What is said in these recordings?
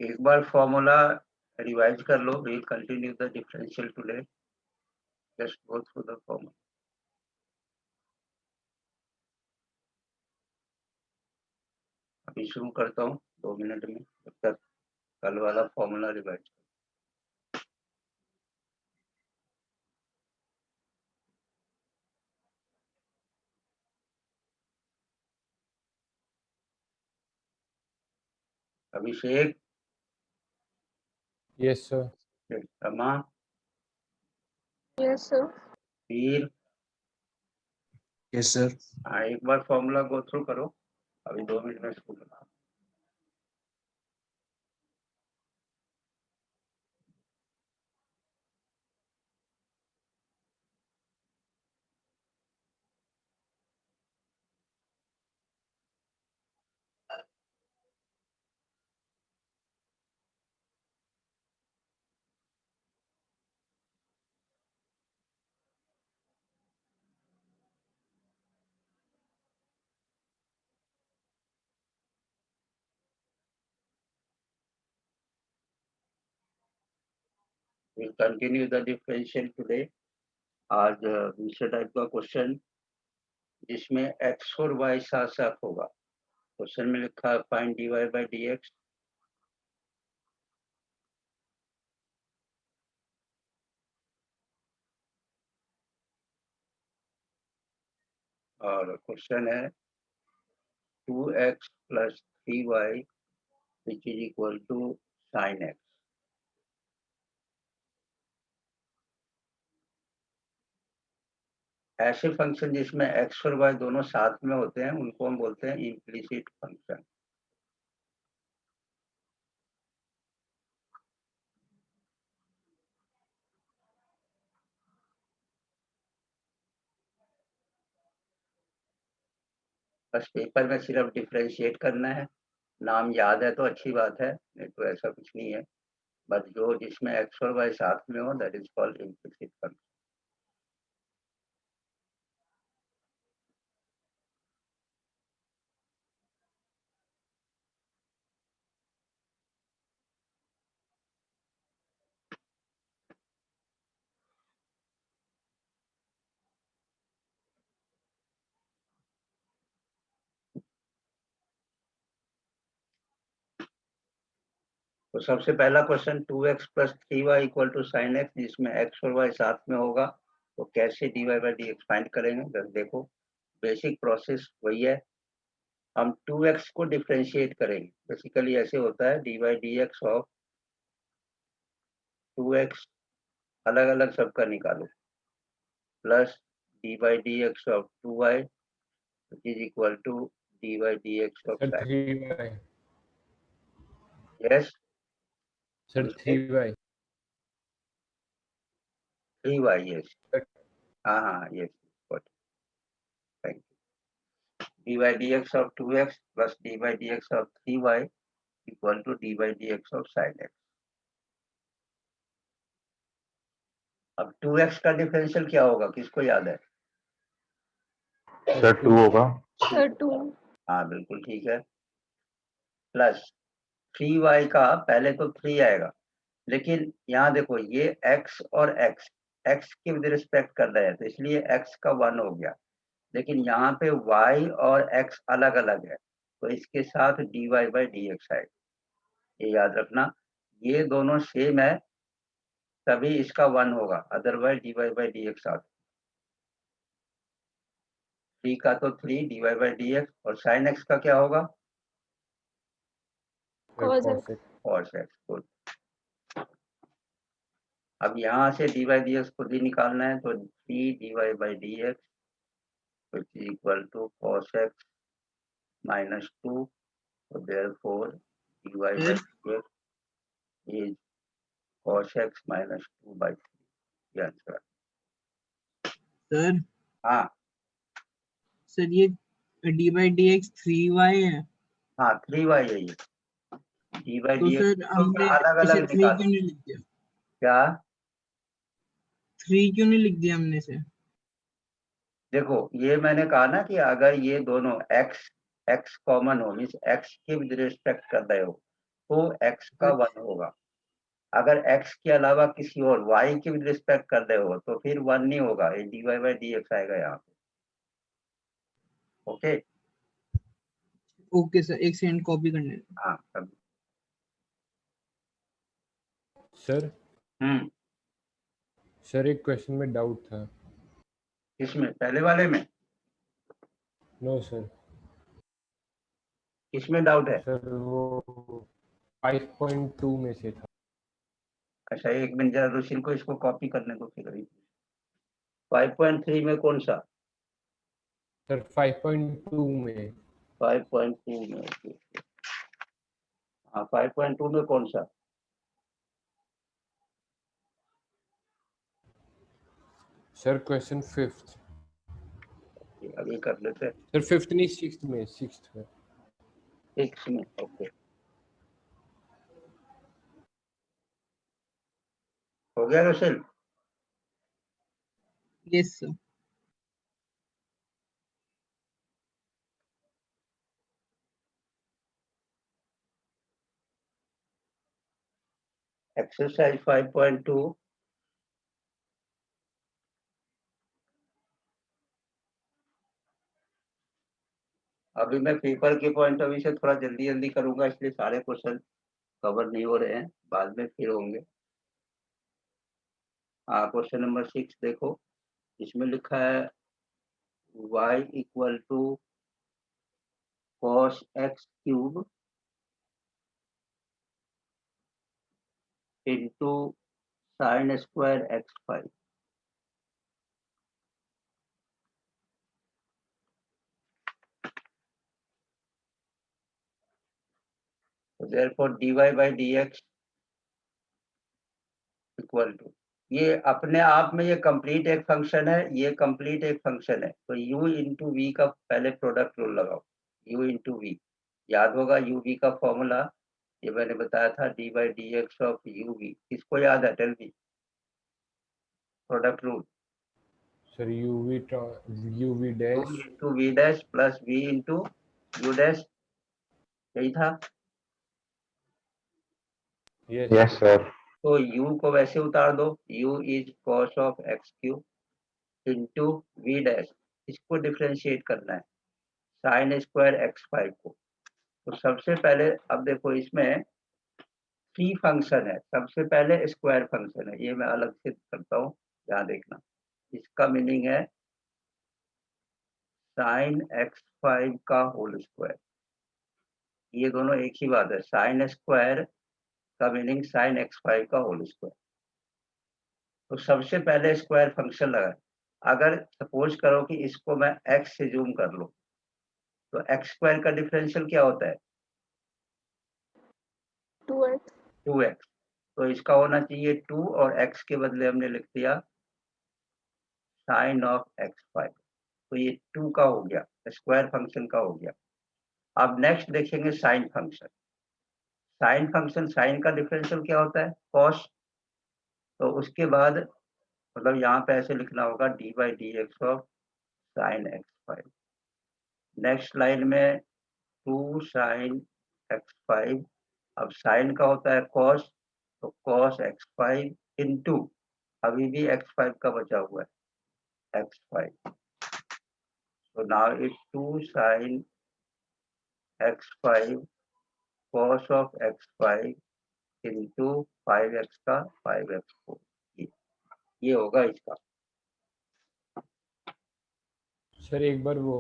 एक बार formula revise कर लो. We continue the differential today. Just go through the formula. अभी शुरू करता हूँ 2 मिनट में. जब तक कल वाला formula revise. Abhishek. Yes sir. Rama. Yes sir. Veer. Yes sir. हाँ, एक बार फॉर्मूला गो थ्रू करो. अभी 2 मिनट में शुरू करना. We'll continue the differential today. आज दूसरे टाइप का क्वेश्चन जिसमें x और y साथ साथ होगा. क्वेश्चन में लिखा है फाइंड dy by dx. और क्वेश्चन है 2x plus 3y which is equal to sin x. ऐसे फंक्शन जिसमें x और y दोनों साथ में होते हैं उनको हम बोलते हैं इम्प्लिसिट फंक्शन. बस पेपर में सिर्फ डिफरेंशिएट करना है. नाम याद है तो अच्छी बात है, नहीं तो ऐसा कुछ नहीं है. बट जो जिसमें x और y साथ में हो that is called implicit function. तो सबसे पहला question 2x plus 3y equal to sin x जिसमें x और y साथ में होगा तो कैसे dy by dx फाइंड करेंगे. बस देखो बेसिक प्रोसेस वही है. हम 2x को डिफरेंशिएट करेंगे. बेसिकली ऐसे होता है dy dx ऑफ 2x अलग अलग सबका निकालो plus dy dx of 2y which is equal to dy dx of sir sin. 3y. Yes. Sir 3y. 3y. Yes. हाँ yes. Got it. Thank you. dy dx of 2x plus dy dx of 3y equal to dy dx of sin x. अब 2x का differential क्या होगा, किसको याद है? Sir 2 होगा. Sir 2. हाँ बिल्कुल ठीक है. प्लस 3y का पहले तो 3 आएगा, लेकिन यहाँ देखो ये x और x के विद रिस्पेक्ट कर रहे हैं तो इसलिए x का 1 हो गया. लेकिन यहाँ पे y और x अलग अलग है तो इसके साथ dy by dx आएगा. ये याद रखना, ये दोनों सेम है तभी इसका 1 होगा, अदरवाइज dy by dx आता. 3 का तो 3 dy by dx और sin x का क्या होगा? Cos x. cos x. Good. अब यहाँ से dy dx खुद ही निकालना है तो 3 dy by dx which is equal to cos x minus 2. So therefore dy by dx is cos x minus 2 by 3. ये आंसर. सर. हाँ सर ये D by D x 3y है. हाँ 3y है ये. डी बाई तो D sir हमने अलग इसे अलग 3 निकाल. क्यों नहीं लिख दिया? क्या? 3 क्यों नहीं लिख दिया हमने से? देखो ये मैंने कहा ना कि अगर ये दोनों x कॉमन हो मीन्स x के विद रिस्पेक्ट कर रहे हो तो x का 1 होगा। अगर x के अलावा किसी और y के विद रिस्पेक्ट कर रहे हो तो फिर 1 नहीं होगा, ये dy/dx आएगा यहाँ पे। ओके ओके सर, एक सेकंड कॉपी करने दो। हाँ अब सर सर एक क्वेश्चन में डाउट था। इसमें पहले वाले में नो सर। किसमें डाउट है? सर वो 5.2 में से था। अच्छा एक मिनट जरा रुशिन को इसको कॉपी करने को फिर 5.3 में कौन सा? सर 5.2 में 5.2 में ओके हाँ 5.2 में कौन सा? Sir question 5th। अभी कर लेते हैं सर 5th नहीं 6th में 6th में। 6 में ओके हो गया रुशिन? Yes sir. एक्सरसाइज 5.2 अभी मैं पेपर के पॉइंट ऑफ व्यू से थोड़ा जल्दी जल्दी करूंगा, इसलिए सारे क्वेश्चन कवर नहीं हो रहे हैं, बाद में फिर होंगे। हाँ क्वेश्चन नंबर 6 देखो, इसमें लिखा है y equal to cos x cube into sine square x5। Therefore dy/dx equal to, ये अपने आप में ये कंप्लीट एक फंक्शन है, ये कंप्लीट एक फंक्शन है, तो u इंटू वी का पहले प्रोडक्ट रूल लगाओ। u इंटू वी याद होगा, u v का फॉर्मूला ये मैंने बताया था, dy/dx ऑफ u v। किसको याद है? Tell me product rule. Sir uv u dash. Into V dash plus v into u dash, यही था। Yes sir. तो u को वैसे उतार दो, u is cos of x cube into V dash, इसको डिफरेंशिएट करना है साइन स्क्वायर x5 को। तो सबसे पहले अब देखो इसमें फ्री फंक्शन है, सबसे पहले स्क्वायर फंक्शन है, ये मैं अलग से करता हूँ, यहाँ देखना। इसका मीनिंग है साइन x5 का होल स्क्वायर, ये दोनों एक ही बात है। साइन स्क्वायर का मीनिंग साइन x5 का होल स्क्वायर। तो सबसे पहले स्क्वायर फंक्शन लगा। अगर सपोज करो कि इसको मैं x से जूम कर लूं, तो x स्क्वायर का डिफरेंशियल क्या होता है? 2x 2x। तो इसका होना चाहिए 2 और x के बदले हमने लिख दिया साइन ऑफ x5। तो ये 2 का हो गया, स्क्वायर फंक्शन का हो गया। अब नेक्स्ट देखेंगे sine function. Sine function, sine का डिफरेंशियल क्या होता है? कॉस। तो उसके बाद मतलब यहाँ पे ऐसे लिखना होगा dy/dx of sine x5। Next line में 2 साइन x5, अब साइन का होता है कॉस, तो कॉस x5 इंटू अभी भी x5 का बचा हुआ है x5। तो now it 2 sine x5 cos of x5 into 5x का 5x4, ये होगा इसका। सर एक बार वो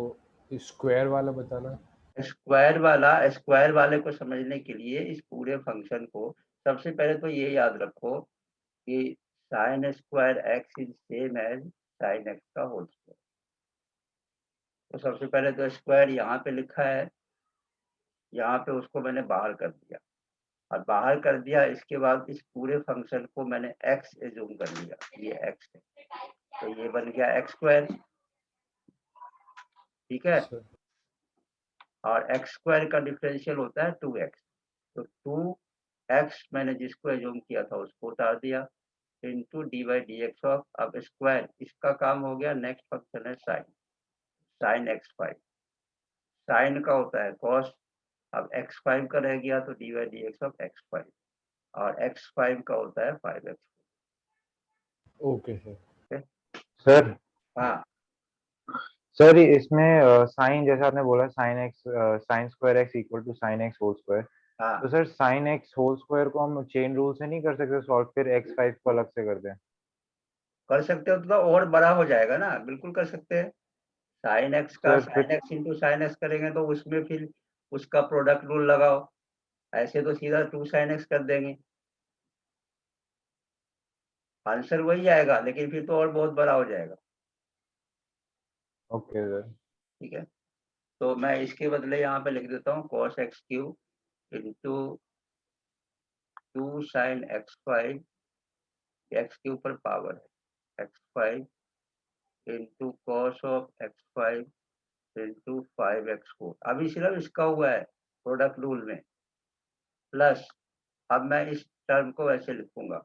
स्क्वायर वाला बताना। स्क्वायर वाले को समझने के लिए इस पूरे फंक्शन को सबसे पहले तो ये याद रखो कि sine square X is same as sine X का होल स्क्वायर। तो सबसे पहले तो स्क्वायर यहाँ पे लिखा है, यहाँ पे उसको मैंने बाहर कर दिया, और बाहर कर दिया इसके बाद इस पूरे फंक्शन को मैंने एक्स एज्यूम कर लिया, ये एक्स है, तो ये बन गया एक्स स्क्वायर। ठीक है, सर और एक्स स्क्वायर का डिफरेंशियल होता है 2x। तो 2x मैंने जिसको एज्यूम किया था उसको उतार दिया इंटू dy/dx ऑफ, अब स्क्वायर इसका काम हो गया। नेक्स्ट फंक्शन है साइन, साइन x5, साइन का होता है कॉस, अब x5 का रह गया तो dy dx ऑफ x5 और x5 का होता है 5x। Okay sir. सर हाँ सर इसमें साइन जैसा आपने बोला sine square X equal to sine X whole square, हाँ तो sir sine X whole square को हम चेन रूल से नहीं कर सकते सॉल्व, फिर x5 को अलग से कर दें? कर सकते हो तो और बड़ा हो जाएगा ना, बिल्कुल कर सकते हैं। साइन एक्स का sir sine X into sine x करेंगे तो उसमें फिर उसका प्रोडक्ट रूल लगाओ, ऐसे तो सीधा 2 sin x कर देंगे, आंसर वही आएगा, लेकिन फिर तो और बहुत बड़ा हो जाएगा। Okay sir. ठीक है, तो मैं इसके बदले यहाँ पे लिख देता हूँ cos x cube into 2 sin x5, x के ऊपर पावर है x5 into cos of x5 into 5x4। अभी सिर्फ इसका हुआ है प्रोडक्ट रूल में, प्लस अब मैं इस टर्म को ऐसे लिखूंगा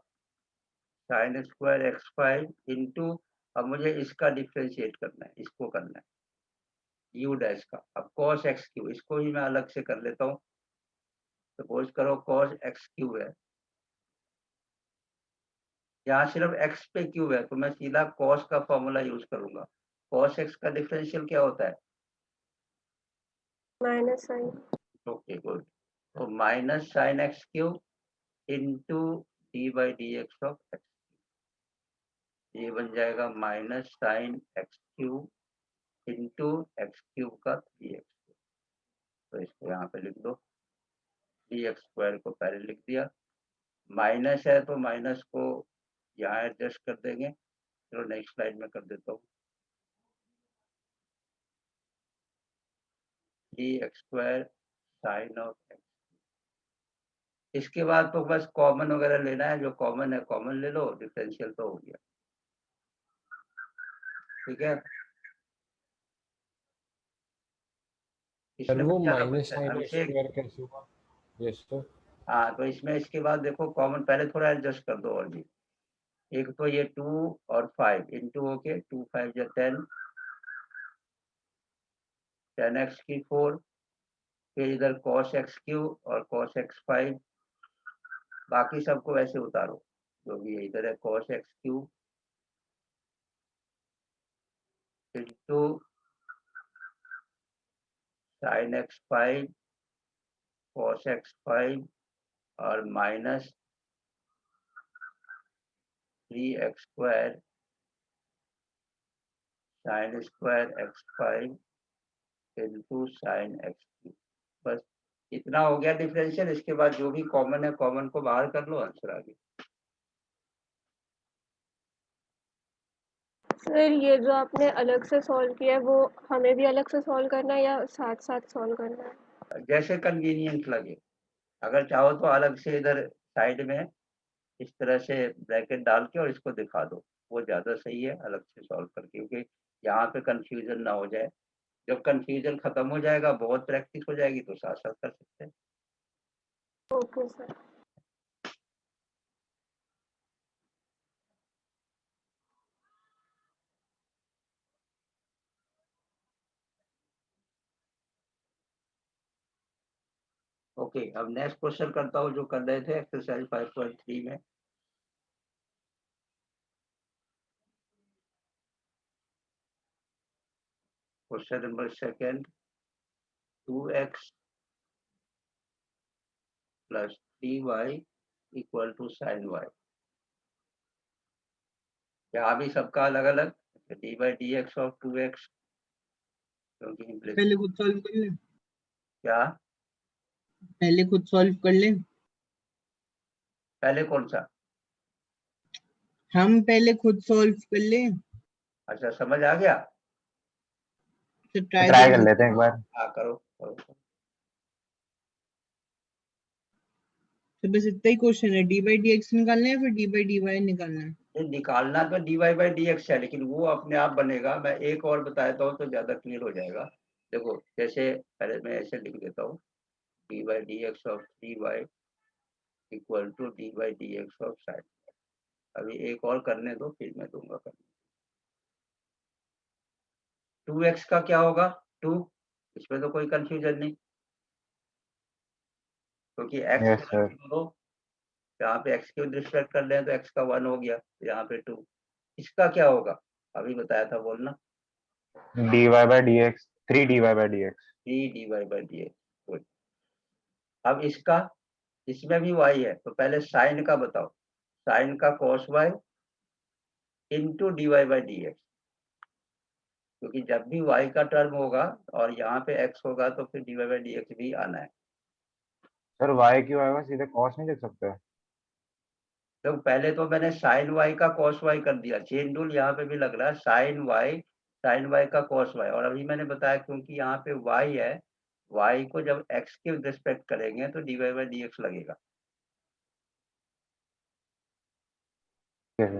साइन स्क्वायर x5 इंटू, अब मुझे इसका डिफ्रेंशिएट करना है, इसको करना है u डैश का। अब cos x क्यूब इसको ही मैं अलग से कर लेता हूँ, सपोज करो cos x क्यूब है, यहाँ सिर्फ x पे क्यूब है तो मैं सीधा cos का फॉर्मूला यूज करूंगा। cos x का डिफरेंशियल क्या होता है? Minus sine. ओके गुड, तो minus sine X cube into D by D X of X, ये बन जाएगा minus sine X cube into X cube का 3x। तो इसको यहाँ पे लिख दो, 3x² को पहले लिख दिया, माइनस है तो माइनस को यहाँ एडजस्ट कर देंगे। चलो नेक्स्ट स्लाइड में कर देता हूँ, 3x² साइन ऑफ एक्स। इसके बाद तो बस कॉमन वगैरह लेना है, जो कॉमन है कॉमन ले लो, डिफरेंशियल तो हो गया। ठीक है, सर इसमें वो कुछ ज्यादा माइनस कुछ साइन एक्स अभिषेक। स्क्वायर कैसे हुआ? Yes sir. हाँ तो इसमें इसके बाद देखो कॉमन पहले थोड़ा एडजस्ट कर दो और भी, एक तो ये 2 और 5 इंटू होके 2 5 या 10, 10x की 4, फिर इधर cos x क्यूब और cos x5, बाकी सबको वैसे उतारो जो भी है, इधर है cos x cube into sin x5 cos x5 और minus 3x² sin square x5 into sin x cube. बस इतना हो गया डिफरेंशियल। इसके बाद जो भी कॉमन है कॉमन को बाहर कर लो, आंसर आ गया। सर ये जो आपने अलग से सॉल्व किया है वो हमें भी अलग से सॉल्व करना है या साथ साथ सॉल्व करना है? जैसे कन्वीनियंट लगे, अगर चाहो तो अलग से इधर साइड में इस तरह से ब्रैकेट डाल के और इसको दिखा दो, वो ज़्यादा सही है अलग से सॉल्व करके, क्योंकि यहाँ पे कंफ्यूजन ना हो जाए। जब कंफ्यूजन खत्म हो जाएगा, बहुत प्रैक्टिस हो जाएगी, तो साथ साथ कर सकते हैं। Okay sir. ओके, अब नेक्स्ट क्वेश्चन करता हूँ जो कर रहे थे एक्सरसाइज 5.3 में। Question number second, 2x plus 3y equal to sine Y. यहाँ भी सबका अलग अलग, D by D X of 2x, क्योंकि पहले खुद सॉल्व कर ले, क्या पहले खुद सॉल्व कर ले। पहले कौन सा? हम पहले खुद सॉल्व कर ले, अच्छा समझ आ गया, तो ट्राई ट्राई तो कर लेते हैं एक बार। हाँ करो करो। तो बस इतना ही क्वेश्चन है, डी बाई डी एक्स निकालना है फिर डी बाई डी वाई निकालना है। ये निकालना तो D Y by D X है, लेकिन वो अपने आप बनेगा। मैं एक और बता देता हूँ तो ज़्यादा क्लियर हो जाएगा। देखो जैसे पहले मैं ऐसे लिख देता हूँ, D by D X of 3y equal to D by D X of sine. अभी एक और करने दो फिर मैं दूंगा करने। 2x का क्या होगा? 2, इसमें तो कोई कंफ्यूजन नहीं। क्योंकि एक्स यस सर। दोनों यहाँ पे एक्स के रिस्पेक्ट कर लें तो एक्स का 1 हो गया, तो यहाँ पे 2। इसका क्या होगा अभी बताया था, बोलना। dy by dx 3 dy by dx। 3 dy by dx। Good. अब इसका, इसमें भी y है, तो पहले साइन का बताओ। साइन का cos y into dy by dx, क्योंकि जब भी y का टर्म होगा और यहाँ पे x होगा तो फिर dy by dx भी आना है। सर y क्यों आएगा, सीधे cos नहीं लिख सकते? तो पहले तो मैंने साइन y का cos y कर दिया, चेन रूल यहाँ पे भी लग रहा है, साइन y का cos y। और अभी मैंने बताया क्योंकि यहाँ पे y है, y को जब x के रिस्पेक्ट करेंगे तो dy by dx लगेगा। ठीक है।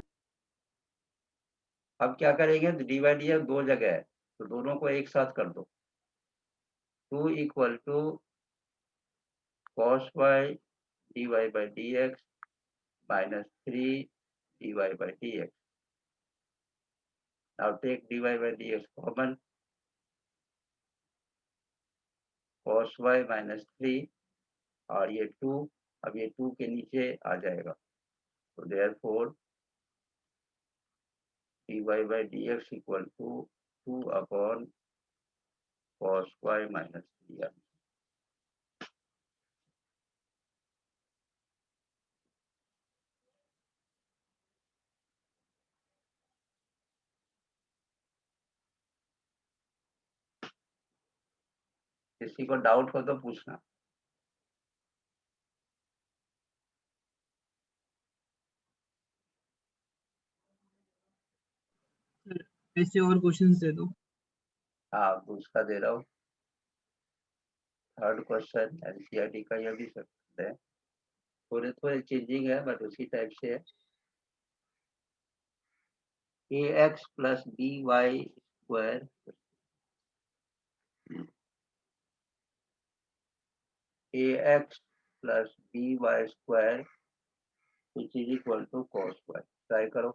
अब क्या करेंगे, तो dy by dx दो जगह है, तो दोनों को एक साथ कर दो। 2 equal to cos y dy by dx minus 3 dy by dx। Now take dy by dx common, cos y minus 3 और ये 2, अब ये 2 के नीचे आ जाएगा, तो therefore dy by dx equal to 2 upon cos y minus 3। किसी को डाउट हो तो पूछना। ऐसे और क्वेश्चंस दे दो। हाँ, दूसरा दे रहा हूँ। थर्ड क्वेश्चन एनसीईआरटी का, यह भी सकते हैं, थोड़े थोड़े चेंजिंग है बट उसी टाइप से है। ax plus B Y square ax plus B Y square which is equal to cos y। Try करो।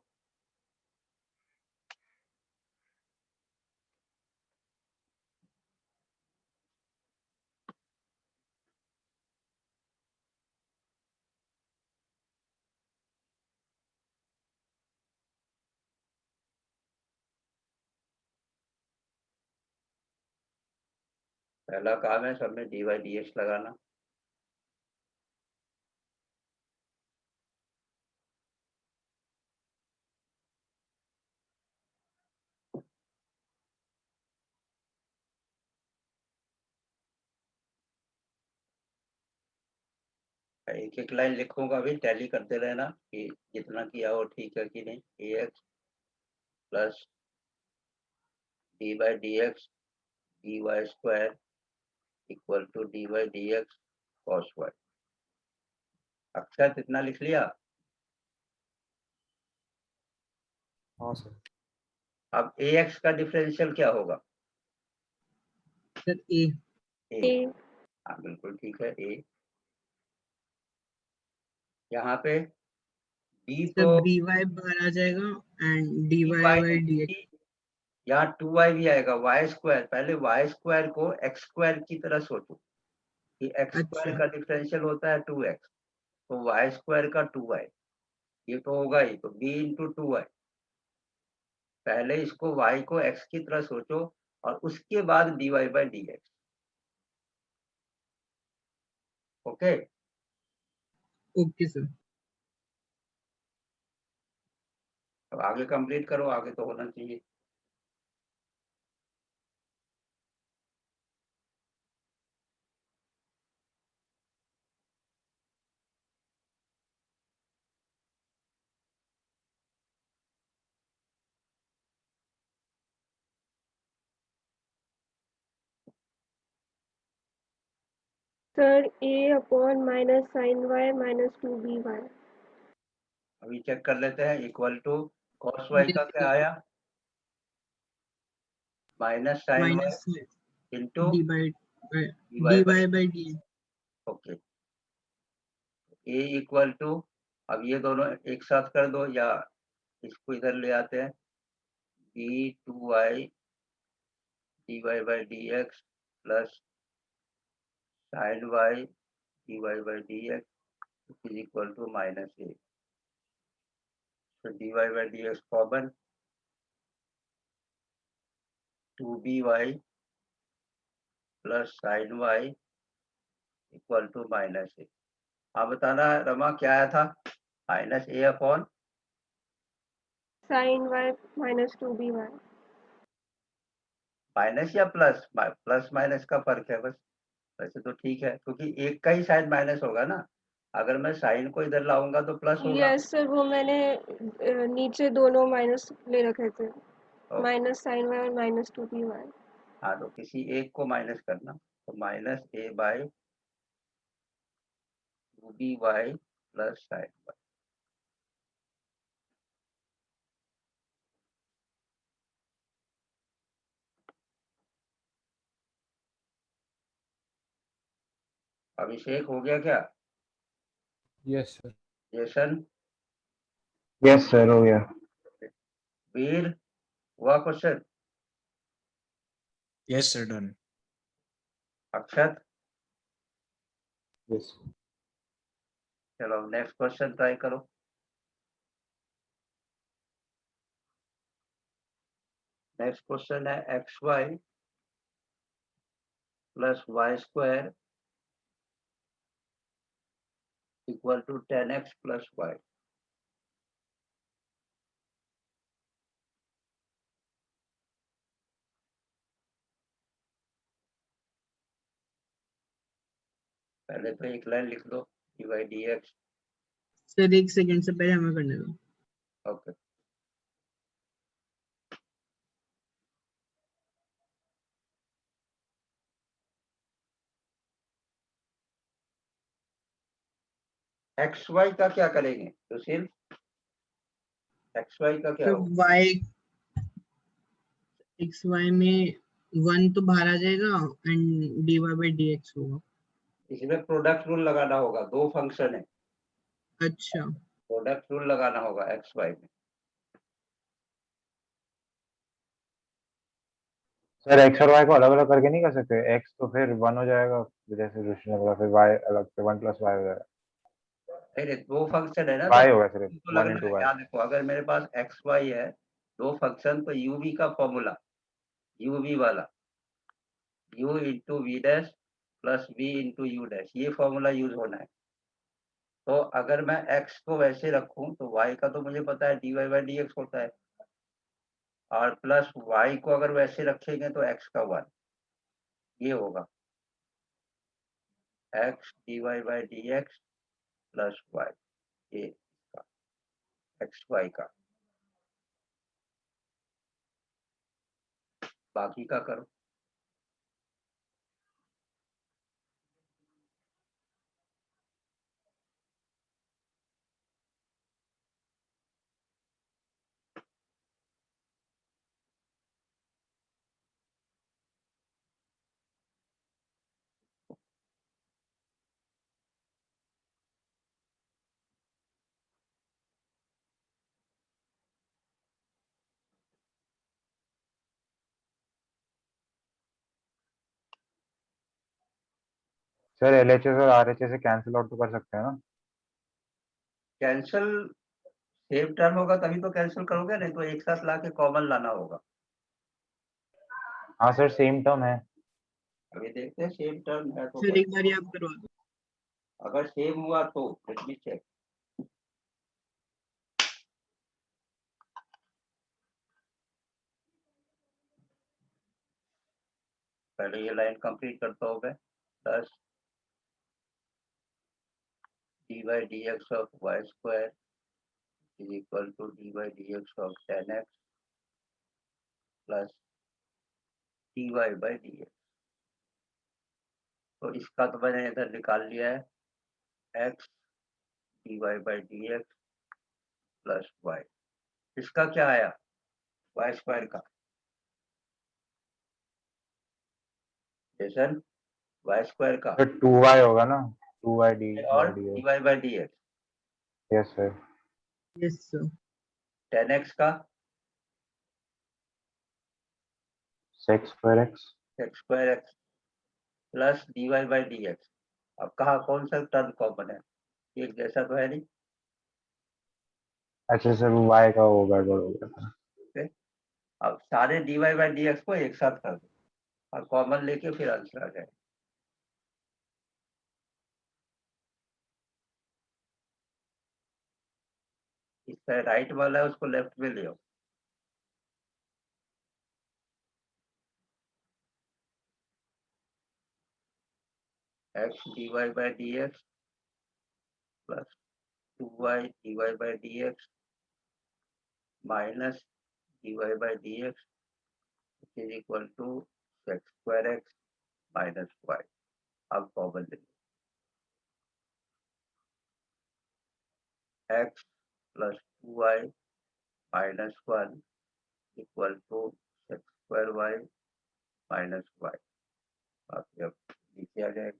पहला काम है सब में dy dx लगाना। एक एक लाइन लिखूंगा, अभी टैली करते रहना कि जितना किया हो ठीक है कि नहीं। ax plus D by D X dy square equal to dy dx cos y। अक्षर कितना लिख लिया? हाँ सर। अब ax का डिफरेंशियल क्या होगा? Sir A. a। ए हाँ बिल्कुल ठीक है, a। यहाँ पे b सर तो बी वाई बाहर आ जाएगा and D dy Y by D X. यहाँ 2y भी आएगा, y स्क्वायर, पहले y स्क्वायर को x स्क्वायर की तरह सोचो कि x स्क्वायर अच्छा का डिफरेंशियल होता है 2x, तो y स्क्वायर का 2y, ये तो होगा ही, तो b इंटू 2y। पहले इसको y को x की तरह सोचो और उसके बाद dy by D X. Okay, okay sir. अब आगे कंप्लीट करो, आगे तो होना चाहिए। Sir A upon minus sine Y minus 2 by। अभी चेक कर लेते हैं। इक्वल टू cos y का क्या आया? Minus sine y minus into D by D D Y by. Y by D X. Okay, a इक्वल टू, अब ये दोनों एक साथ कर दो या इसको इधर ले आते हैं, b2y dy by D X plus sine y dy by dx is equal to minus a. So dy by dx common 2by plus sin y equal to minus a. हाँ बताना रमा क्या आया था? Minus A upon sin y minus 2by। Minus या plus? Plus minus का फर्क है बस। वैसे तो ठीक है क्योंकि एक का ही साइन माइनस होगा ना। अगर मैं साइन को इधर लाऊंगा तो प्लस होगा। यस सर, वो मैंने नीचे दोनों माइनस ले रखे थे, ओके। माइनस sin y और माइनस 2by। हाँ तो किसी एक को माइनस करना, तो minus A by 2by plus sine y। Abhishek हो गया क्या? Yes sir. Jason, yes sir हो गया। वीर हुआ question? Yes, sir, done. Akshat, yes चलो नेक्स्ट क्वेश्चन ट्राई करो। नेक्स्ट क्वेश्चन है X Y plus Y square equal to 10x plus Y. पहले तो एक लाइन लिख दो D Y D X. Sir एक सेकंड से पहले हमें करने दो। ओके, एक्स वाई का क्या करेंगे सुशील? एक्स वाई का क्या सर होगा? y एक्स वाई में 1 तो बाहर आ जाएगा एंड dy by dx होगा। इसमें प्रोडक्ट रूल लगाना होगा, दो फंक्शन है, अच्छा प्रोडक्ट रूल लगाना होगा एक्स वाई में। सर एक्स और वाई को अलग अलग करके नहीं कर सकते? एक्स तो फिर 1 हो जाएगा जैसे ऋषि ने बोला, फिर वाई अलग से 1 प्लस वाई हो जाएगा। नहीं दो फंक्शन है ना, वाई होगा सिर्फ तो 1 लगना इंटू है। वाई। याद रखो अगर मेरे पास एक्स वाई है दो फंक्शन, तो यू वी का फॉर्मूला यू वी वाला u इंटू V dash plus v into U dash, ये फॉर्मूला यूज होना है। तो अगर मैं x को वैसे रखूं तो y का तो मुझे पता है dy बाई डी एक्स होता है, और प्लस y को अगर वैसे रखेंगे तो x का 1 ये होगा x dy by D X plus y, ये एक्स वाई का। बाकी का करो। सर एलएचएस और आरएचएस से कैंसिल आउट तो कर सकते हैं ना? कैंसिल सेम टर्म होगा तभी तो कैंसिल करोगे, नहीं तो एक साथ लाके कॉमन लाना होगा। हाँ सर सेम टर्म है। अभी देखते हैं सेम टर्म है तो सर एक बार आप करवा दो। अगर सेम हुआ तो लेट मी चेक। पहले ये लाइन कंप्लीट करता हूँ मैं। Plus D by D X of Y square is equal to D by D X of 10x plus D Y by D X. तो इसका तो मैंने इधर निकाल लिया है x D Y by D X plus Y. इसका क्या आया वाई स्क्वायर का? जेसन वाई स्क्वायर का सर 2y होगा ना, 2y डी और by D D X. Y by D X. Yes sir. Yes sir 10x का सेक्स square X X square X plus D Y by D X. अब कहा कौन सा टर्म कॉमन है, एक जैसा तो है नहीं। अच्छा सर y का वो गड़बड़ हो गया था। अब सारे dy/dx को एक साथ कर दो और कॉमन लेके फिर आंसर आ जाए। इसका राइट वाला है उसको लेफ्ट में ले आओ। x dy/dx plus 2y dy/dx minus dy/dx is equal to x² minus y। अब कॉमन ले लो, x plus 2y minus 1 equal to x² minus y। बाकी अब नीचे आ जाएगा।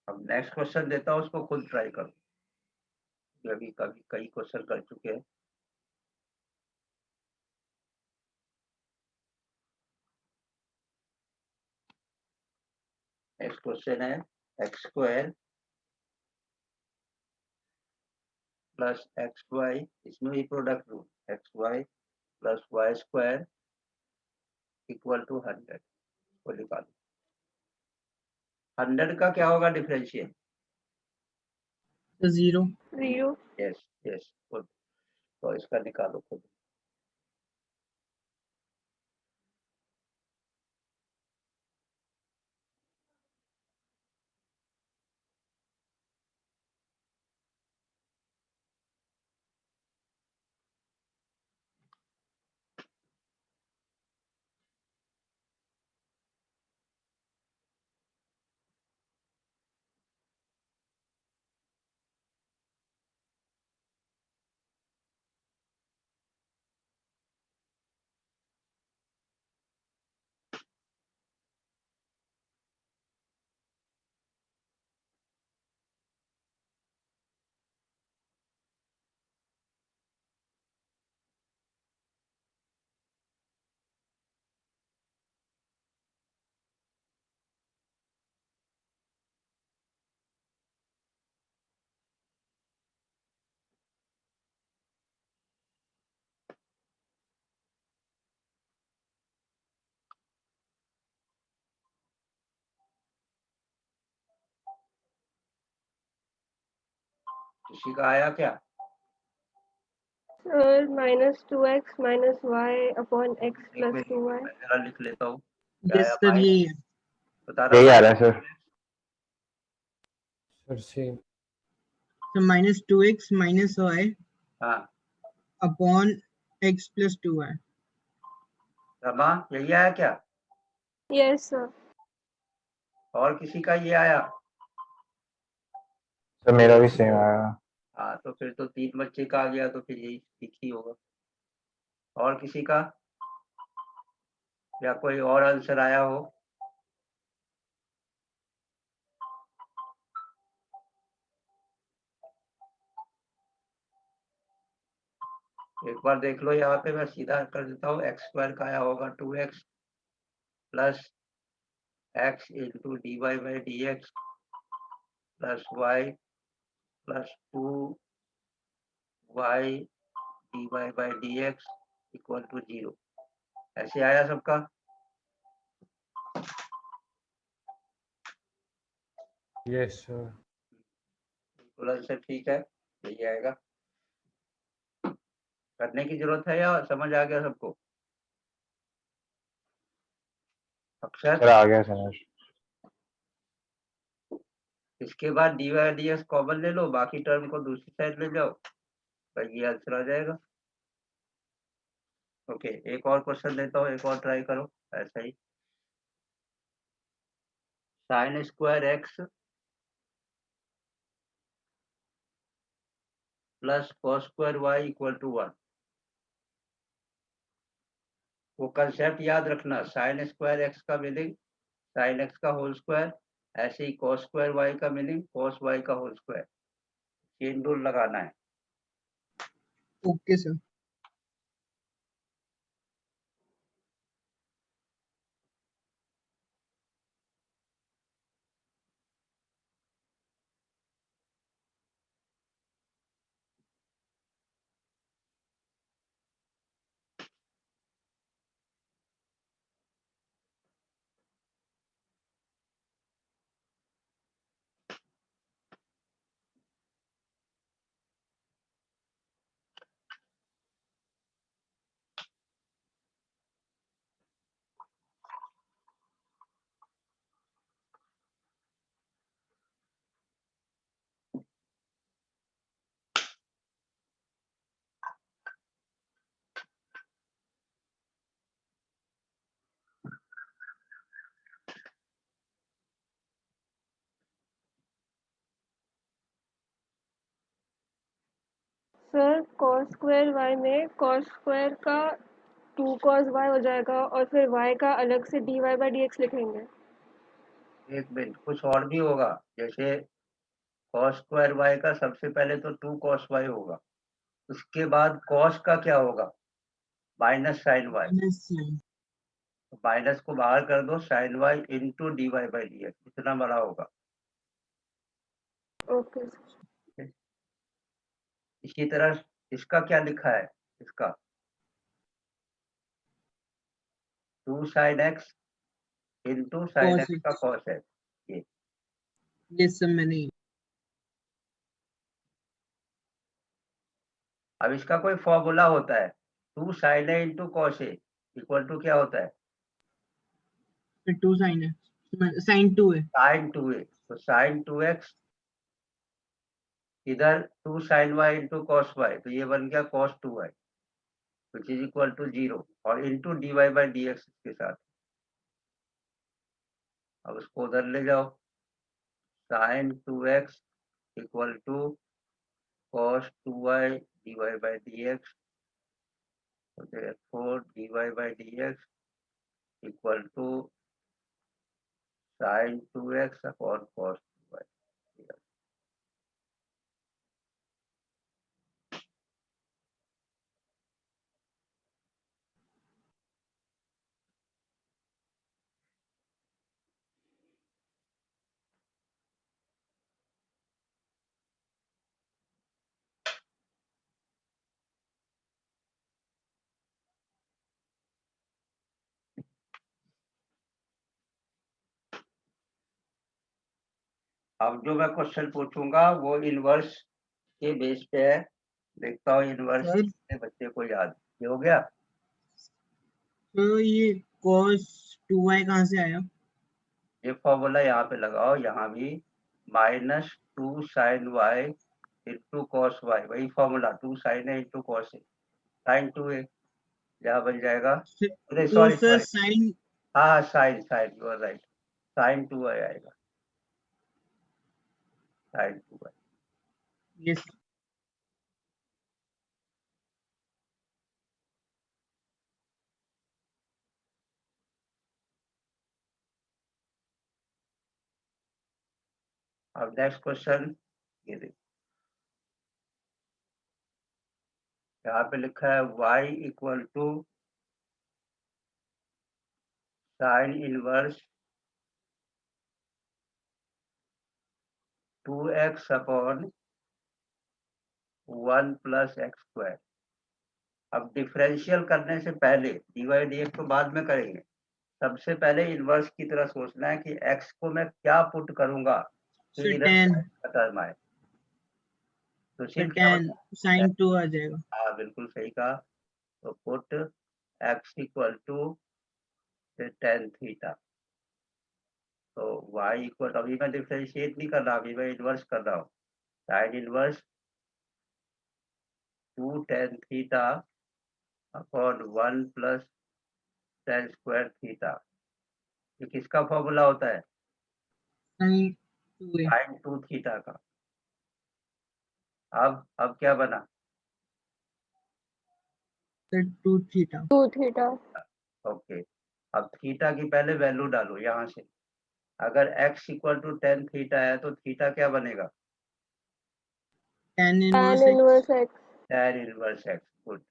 अब नेक्स्ट क्वेश्चन देता हूँ, उसको खुद ट्राई करो, अभी कभी कई क्वेश्चन कर चुके हैं। नेक्स्ट क्वेश्चन है x² प्लस xy, इसमें भी product rule, xy plus y² equal to 100 को निकालो। 100 का क्या होगा डिफरेंशियल? तो 0। 0। यस यस, तो इसका निकालो खुद। किसी का आया क्या? Sir -2x minus y upon x plus मैं 2y। जरा लिख लेता हूँ। क्या यस आया? सर यही है। बता रहा यही आ रहा है माइनस सर। Sir same. तो -2x माइनस y हाँ upon x plus 2y। Rama, यही आया क्या? Yes sir. और किसी का ये आया? सर मेरा भी सेम आया। हाँ तो फिर तो 3 बच्चे का आ गया, तो फिर यही ठीक ही होगा। और किसी का, या कोई और आंसर आया हो? एक बार देख लो, यहाँ पे मैं सीधा कर देता हूँ। x² का आया होगा 2x plus x into dy/dx plus y plus 2y dy/dx equal to 0। ऐसे आया सबका? Yes sir. बिल्कुल आंसर ठीक है, यही आएगा। करने की जरूरत है या समझ आ गया सबको? अक्षर, सर आ गया समझ। इसके बाद dy/dx कॉमन ले लो, बाकी टर्म को दूसरी साइड ले जाओ, तो ये आंसर आ जाएगा। ओके, एक और क्वेश्चन देता हूँ, एक और ट्राई करो ऐसा ही। sin² x plus cos square Y equal to 1। वो कंसेप्ट याद रखना, साइन स्क्वायर एक्स का मीनिंग साइन एक्स का होल स्क्वायर, ऐसे ही cos स्क्वायर वाई का मीनिंग cos वाई का होल स्क्वायर। चेन रूल लगाना है। Okay sir. Sir cos square y में cos स्क्वायर का 2 cos y हो जाएगा और फिर y का अलग से dy by dx लिखेंगे। एक मिनट, कुछ और भी होगा। जैसे cos स्क्वायर वाई का सबसे पहले तो 2 cos वाई होगा, उसके बाद cos का क्या होगा, माइनस साइन वाई, माइनस को बाहर कर दो, sine Y into D Y by D X, इतना बड़ा होगा। Okay sir. इसी तरह इसका क्या लिखा है, इसका 2 sine X into sine Cos X का x। कॉस है। ये यस सर मैंने। अब इसका कोई फॉर्मूला होता है, 2 sine A into cos A equal to क्या होता है, फिर 2 sin है, sin 2 है। Sine 2 A. तो साइन 2x इधर 2 sine Y into cos Y, तो ये बन गया cos 2y which is equal to 0 और into D Y by D X के साथ। अब उसको उधर ले जाओ, sine 2x equal to cos 2y dy by dx, so therefore dy by dx equal to sin 2x upon cos 2y। अब जो मैं क्वेश्चन पूछूंगा वो इनवर्स के बेस पे है, देखता हूँ इनवर्स सर से बच्चे को याद। ये हो गया। तो ये cos 2y कहाँ से आया? ये फॉर्मूला यहाँ पे लगाओ, यहाँ भी minus 2 sine Y into cos Y, वही formula 2 sine A into cos A, sine 2a यहाँ बन जाएगा। तो सॉरी सर सॉरी, sin। हाँ sine sine you are right, sine 2y आएगा, साइन 2y। यस। अब नेक्स्ट क्वेश्चन, ये देखो यहाँ पे लिखा है y equal to sine inverse 2x upon 1 plus X square. अब डिफरेंशियल करने से पहले डी वाई डी एक्स तो बाद में करेंगे, सबसे पहले इनवर्स की तरह सोचना है कि x को मैं क्या पुट करूंगा सर कि इधर tan। का टर्म आए। तो सर सिर्फ क्या tan sin 2 आ जाएगा। हाँ बिल्कुल सही कहा। तो put x equal to tan theta, तो y इक्वल, अभी मैं डिफरेंशिएट नहीं कर रहा, अभी मैं इनवर्स कर रहा हूँ, sine inverse 2 tan theta upon 1 plus ten square theta. ये किसका फॉर्मूला होता है, sin 2a। साइन 2 थीटा का। अब क्या बना? Sir 2 theta. 2 थीटा। ओके, अब थीटा की पहले वैल्यू डालो यहाँ से। अगर x equal to tan theta है तो थीटा क्या बनेगा? tan tan inverse inverse x। x। tan inverse x। Good.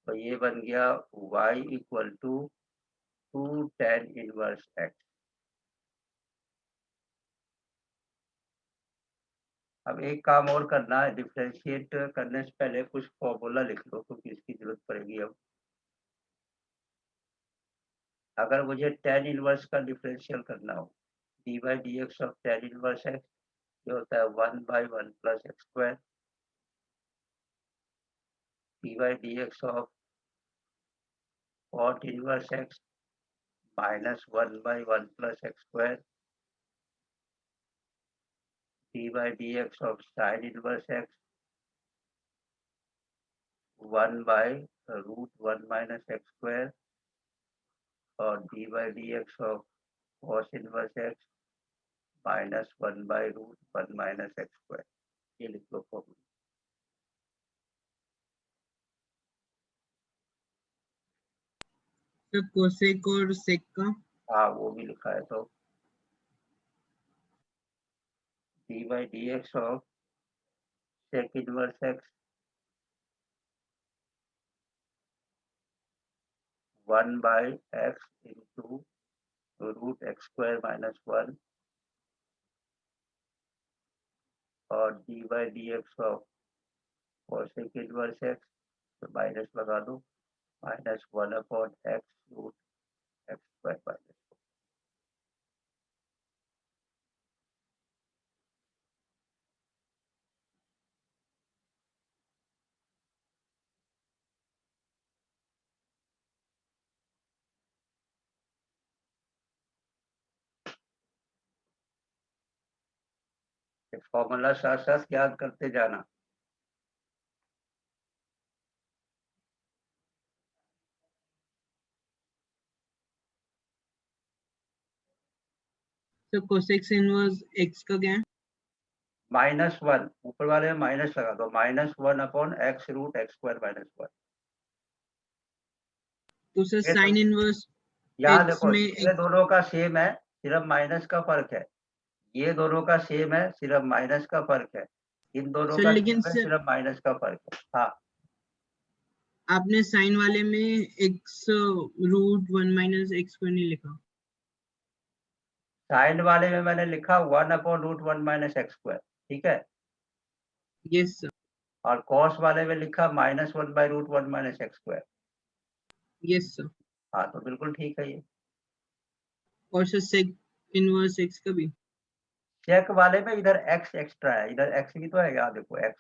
तो ये बन गया y equal to 2 tan inverse x। अब एक काम और करना है, डिफरेंशिएट करने से पहले कुछ फॉर्मूला लिख लो क्योंकि इसकी जरूरत पड़ेगी अब। अगर मुझे tan इनवर्स का डिफरेंशियल करना हो, D by D X of tan inverse x जो होता है 1/1 plus X square, D by D X of cot inverse x minus 1/1 plus X square, D by D X of sine inverse x 1/√1 minus X square और D by D X of cos inverse x minus 1/√1 minus X square. ये लिख लो formula. Sir cosec और सेक का। हाँ वो भी लिखा है। तो D by D X of sec inverse x 1/x into root X square minus 1 और D by D X of cosec inverse x तो माइनस लगा दो, minus 1/x root X square minus. Formula साथ साथ याद करते जाना। सर कोसेक इनवर्स x का क्या है? -1 ऊपर वाले में माइनस लगा दो, -1/x root X square minus 1। तो सर ये साइन इनवर्स यहाँ x देखो में ये दोनों का सेम है, सिर्फ माइनस का फर्क है। ये दोनों का सेम है, सिर्फ माइनस का फर्क है। इन दोनों सर का लेकिन सेम है, सर सिर्फ माइनस का फर्क है। हाँ आपने साइन वाले में x√1 माइनस एक्स स्क्वायर नहीं लिखा। साइन वाले में मैंने लिखा 1/√1 माइनस एक्स स्क्वायर, ठीक है। Yes sir. और कॉस वाले में लिखा -1/√1 minus X square. Yes sir. हाँ तो बिल्कुल ठीक है ये। और सर सेक इनवर्स x का भी। चेक वाले में इधर x एक्स्ट्रा है, इधर x भी तो है, यहाँ देखो x